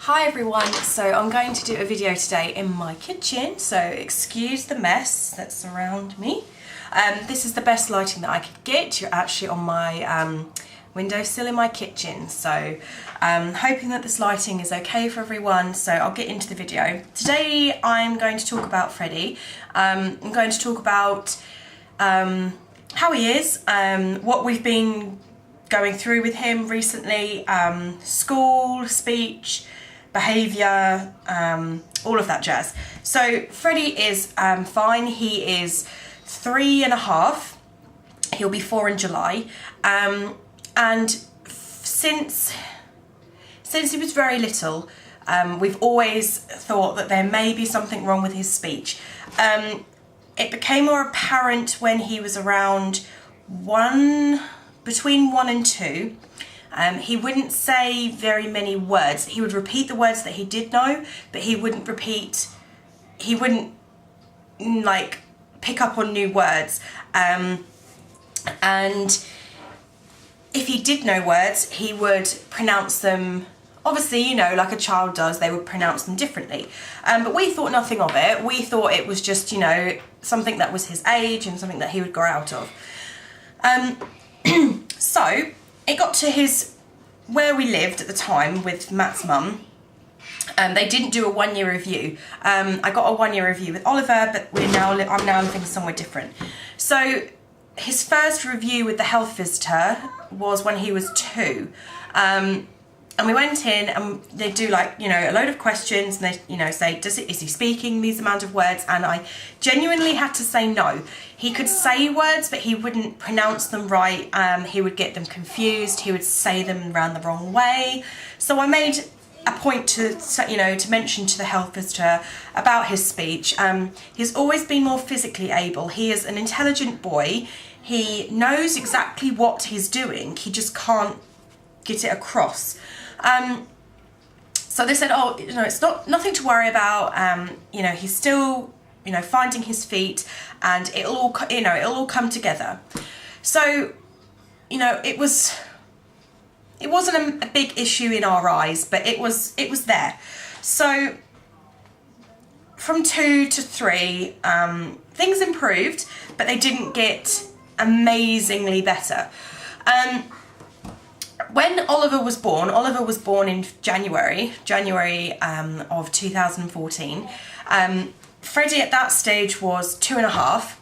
Hi everyone, so I'm going to do a video today in my kitchen, so excuse the mess that's around me. This is the best lighting that I could get. You're actually on my windowsill in my kitchen, so hoping that this lighting is okay for everyone, so I'll get into the video. Today I'm going to talk about Freddie. I'm going to talk about how he is, what we've been going through with him recently, school, speech, behaviour, all of that jazz. So Freddie is fine. He is 3.5. He'll be 4 in July. And since he was very little, we've always thought that there may be something wrong with his speech. It became more apparent when he was around between 1 and 2. He wouldn't say very many words. He would repeat the words that he did know, but he wouldn't like pick up on new words. And if he did know words, he would pronounce them, obviously, you know, like a child does, they would pronounce them differently. But we thought nothing of it. We thought it was just, you know, something that was his age and something that he would grow out of. So it got to where we lived at the time with Matt's mum. They didn't do a 1-year review. I got a 1-year review with Oliver, but I'm now living somewhere different. So his first review with the health visitor was when he was 2. And we went in and they do, like, you know, a load of questions, and they, you know, say, is he speaking these amount of words? And I genuinely had to say no. He could say words, but he wouldn't pronounce them right. He would get them confused. He would say them around the wrong way. So I made a point to, you know, to mention to the health visitor about his speech. He's always been more physically able. He is an intelligent boy. He knows exactly what he's doing. He just can't get it across. So they said, oh, you know, it's nothing to worry about. You know, he's still, you know, finding his feet, and it'll all come together. So, you know, it wasn't a big issue in our eyes, but it was there. So from 2 to 3, things improved, but they didn't get amazingly better. When Oliver was born in January of 2014. Freddie at that stage was 2.5.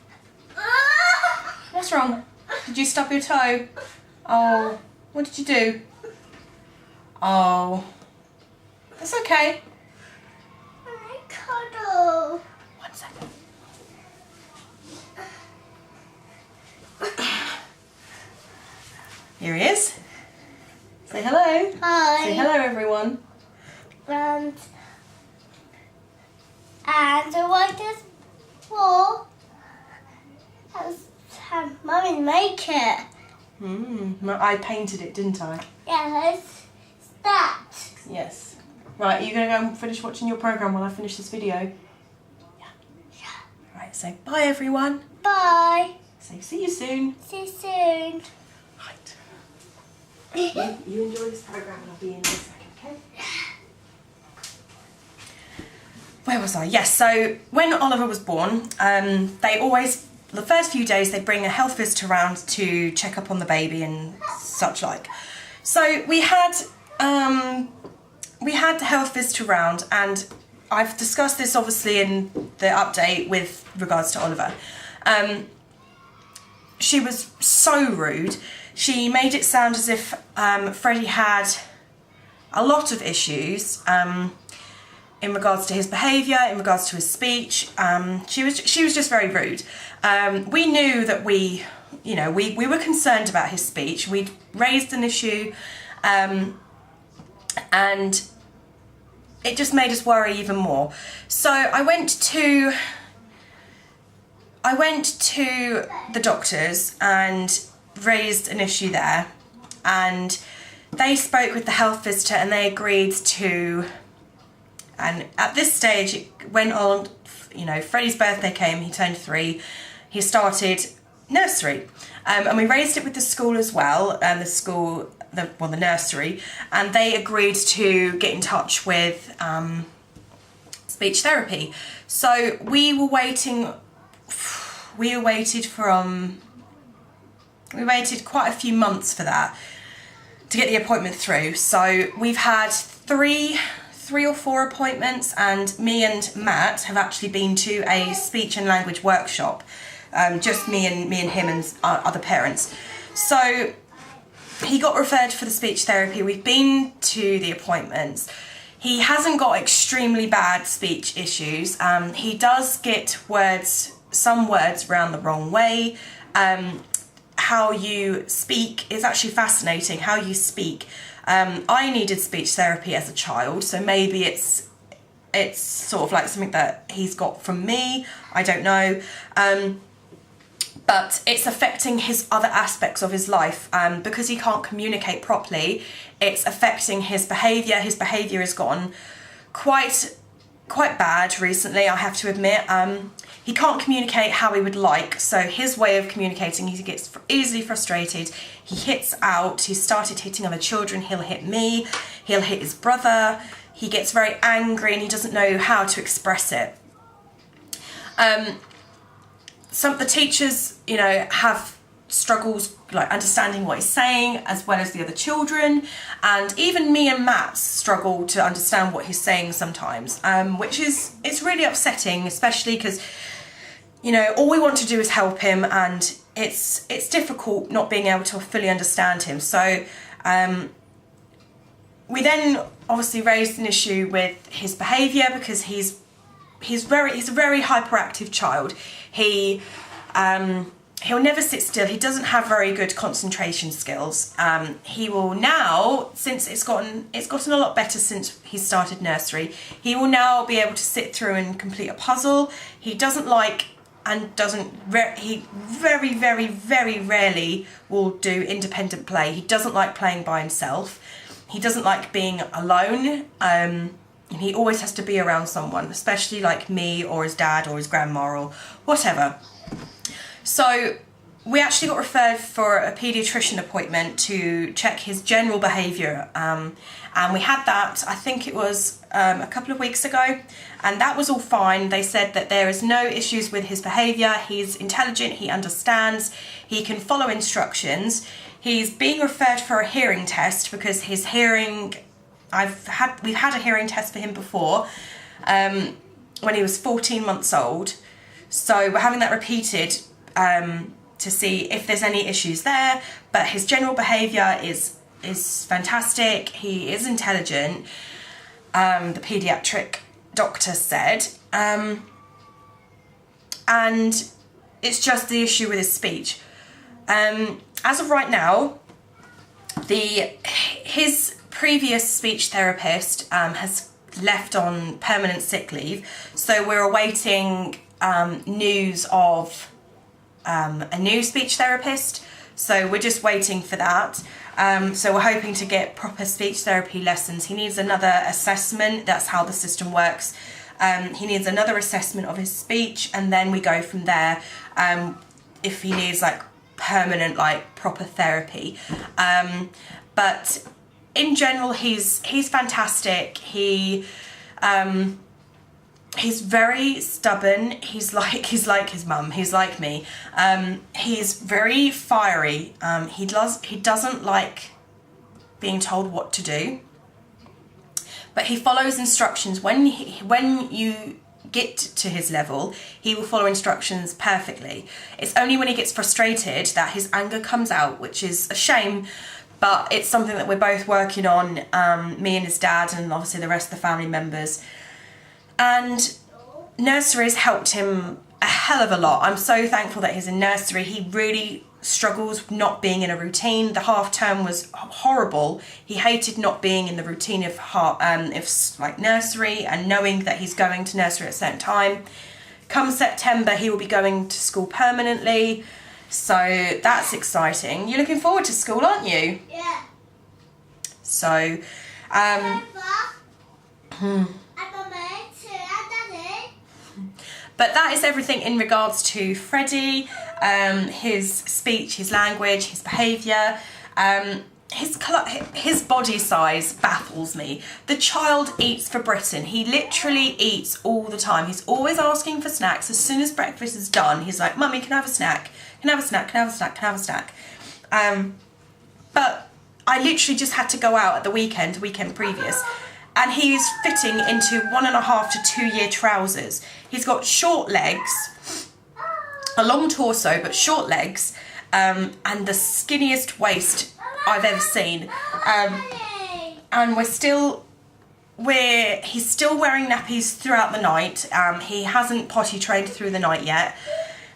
What's wrong? Did you stub your toe? Oh, what did you do? Oh, that's okay. I cuddle. 1 second. Here he is. Say hello. Hi. Say hello, everyone. And what is for? Have Mummy make it. I painted it, didn't I? Yes. That. Yes. Right, are you going to go and finish watching your programme while I finish this video? Yeah. Right, so bye everyone. Bye. So see you soon. See you soon. Right. You enjoy this programme and I'll be in a second, okay? Where was I? Yes, so when Oliver was born, the first few days, they bring a health visitor around to check up on the baby and such like. So we had the health visitor around, and I've discussed this obviously in the update with regards to Oliver. She was so rude. She made it sound as if Freddie had a lot of issues in regards to his behaviour, in regards to his speech. She was just very rude. We knew that we were concerned about his speech. We'd raised an issue, and it just made us worry even more. So I went to the doctors and raised an issue there, and they spoke with the health visitor and they agreed to, and at this stage it went on, you know, Freddie's birthday came, he turned 3, he started nursery, and we raised it with the school as well, and the school the nursery, and they agreed to get in touch with speech therapy. So we waited quite a few months for that, to get the appointment through. So we've had three or four appointments, and me and Matt have actually been to a speech and language workshop, just me and him and other parents. So he got referred for the speech therapy. We've been to the appointments. He hasn't got extremely bad speech issues. He does get some words around the wrong way. How you speak is actually fascinating, how you speak. I needed speech therapy as a child, so maybe it's sort of like something that he's got from me, I don't know. But it's affecting his other aspects of his life, because he can't communicate properly. It's affecting his behaviour. His behaviour has gotten quite bad recently, I have to admit. He can't communicate how he would like, so his way of communicating, he gets easily frustrated. He hits out. He started hitting other children. He'll hit me. He'll hit his brother. He gets very angry and he doesn't know how to express it. Some of the teachers, have struggles like understanding what he's saying, as well as the other children, and even me and Matt struggle to understand what he's saying sometimes, which it's really upsetting, especially because all we want to do is help him, and it's difficult not being able to fully understand him. So we then obviously raised an issue with his behaviour, because he's a very hyperactive child. He'll never sit still. He doesn't have very good concentration skills. He will now, since it's gotten a lot better since he started nursery, he will now be able to sit through and complete a puzzle. He doesn't like, and he very, very, very rarely will do independent play. He doesn't like playing by himself. He doesn't like being alone. And he always has to be around someone, especially like me or his dad or his grandma or whatever. So we actually got referred for a paediatrician appointment to check his general behaviour, and we had that, I think it was a couple of weeks ago, and that was all fine. They said that there is no issues with his behaviour. He's intelligent, he understands, he can follow instructions. He's being referred for a hearing test because his hearing, we've had a hearing test for him before, when he was 14 months old. So we're having that repeated to see if there's any issues there. But his general behaviour is fantastic. He is intelligent, the paediatric doctor said, and it's just the issue with his speech. As of right now, his previous speech therapist has left on permanent sick leave, so we're awaiting news of a new speech therapist. So we're just waiting for that. So we're hoping to get proper speech therapy lessons. He needs another assessment. That's how the system works. He needs another assessment of his speech, and then we go from there. If he needs like permanent, like proper therapy. But in general, he's fantastic. He's very stubborn. He's like his mum. He's like me. He's very fiery. He doesn't like being told what to do, but he follows instructions. When you get to his level, he will follow instructions perfectly. It's only when he gets frustrated that his anger comes out, which is a shame, but it's something that we're both working on, me and his dad, and obviously the rest of the family members. And nursery has helped him a hell of a lot. I'm so thankful that he's in nursery. He really struggles not being in a routine. The half term was horrible. He hated not being in the routine of like nursery, and knowing that he's going to nursery at a certain time. Come September, he will be going to school permanently. So that's exciting. You're looking forward to school, aren't you? Yeah. So, but that is everything in regards to Freddie, his speech, his language, his behaviour. his body size baffles me. The child eats for Britain. He literally eats all the time. He's always asking for snacks. As soon as breakfast is done, he's like, "Mummy, can I have a snack? Can I have a snack? Can I have a snack? Can I have a snack?" But I literally just had to go out at the weekend previous, and he's fitting into 1.5 to 2 year trousers. He's got short legs, a long torso, but short legs, and the skinniest waist I've ever seen. And he's still wearing nappies throughout the night. He hasn't potty trained through the night yet.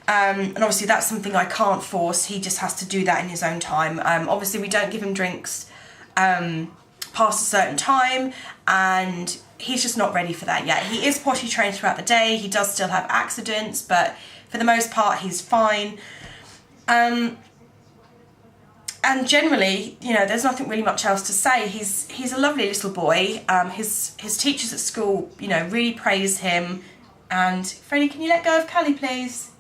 And obviously that's something I can't force. He just has to do that in his own time. Obviously we don't give him drinks past a certain time, and he's just not ready for that yet. He is potty trained throughout the day. He does still have accidents, but for the most part he's fine. And generally, you know, there's nothing really much else to say. He's a lovely little boy. His teachers at school, you know, really praise him. And Freddie, can you let go of Callie, please?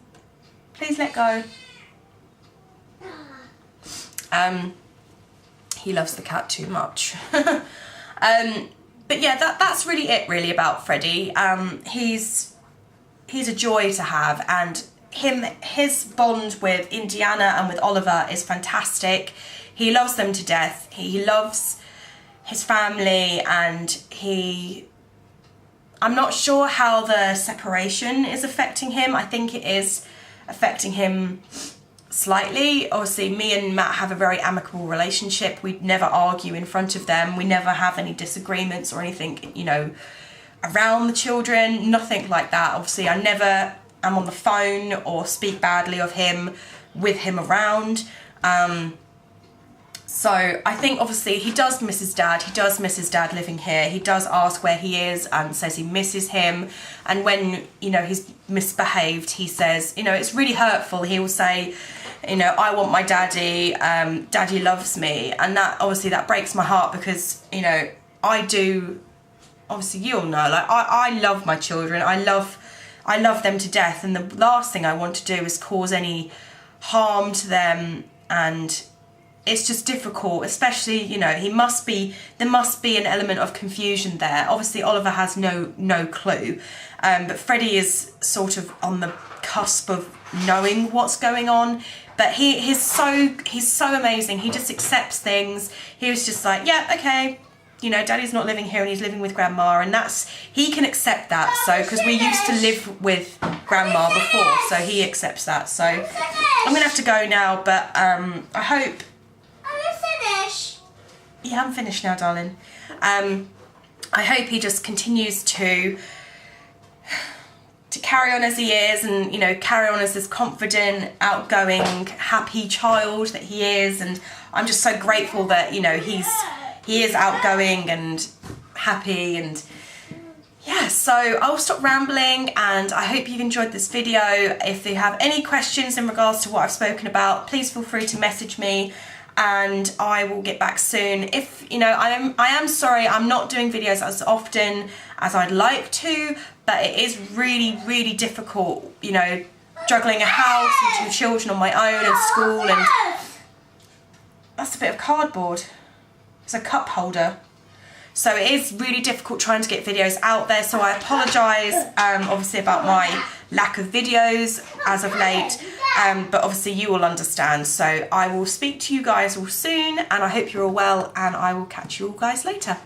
Please let go. He loves the cat too much. But yeah, that's really it really about Freddie. He's a joy to have, and his bond with Indiana and with Oliver is fantastic. He loves them to death. He loves his family, and I'm not sure how the separation is affecting him. I think it is affecting him slightly. Obviously, me and Matt have a very amicable relationship. We never argue in front of them. We never have any disagreements or anything, you know, around the children. Nothing like that. Obviously, I never am on the phone or speak badly of him with him around. So I think obviously he does miss his dad. He does miss his dad living here. He does ask where he is and says he misses him. And when, you know, he's misbehaved, he says, you know, it's really hurtful. He will say, you know, "I want my daddy, daddy loves me." And that, obviously, that breaks my heart, because, you know, I do, obviously you all know, like, I love my children. I love them to death. And the last thing I want to do is cause any harm to them. And it's just difficult, especially, you know, there must be an element of confusion there. Obviously Oliver has no clue, but Freddie is sort of on the cusp of knowing what's going on. But he's so amazing. He just accepts things. He was just like, yeah, okay, you know, Daddy's not living here and he's living with Grandma, and he can accept that. So, because we used to live with Grandma before, so he accepts that. So I'm gonna have to go now, but I hope. Yeah, I'm finished now, darling. I hope he just continues to carry on as he is, and, you know, carry on as this confident, outgoing, happy child that he is. And I'm just so grateful that, you know, he is outgoing and happy. And yeah, so I'll stop rambling, and I hope you've enjoyed this video. If you have any questions in regards to what I've spoken about, please feel free to message me, and I will get back soon. If, you know, I am sorry I'm not doing videos as often as I'd like to, but it is really, really difficult, you know, juggling a house and 2 children on my own, and school, and that's a bit of cardboard. It's a cup holder. So it is really difficult trying to get videos out there, so I apologise obviously about my lack of videos as of late, but obviously you will understand. So I will speak to you guys all soon, and I hope you're all well, and I will catch you all guys later.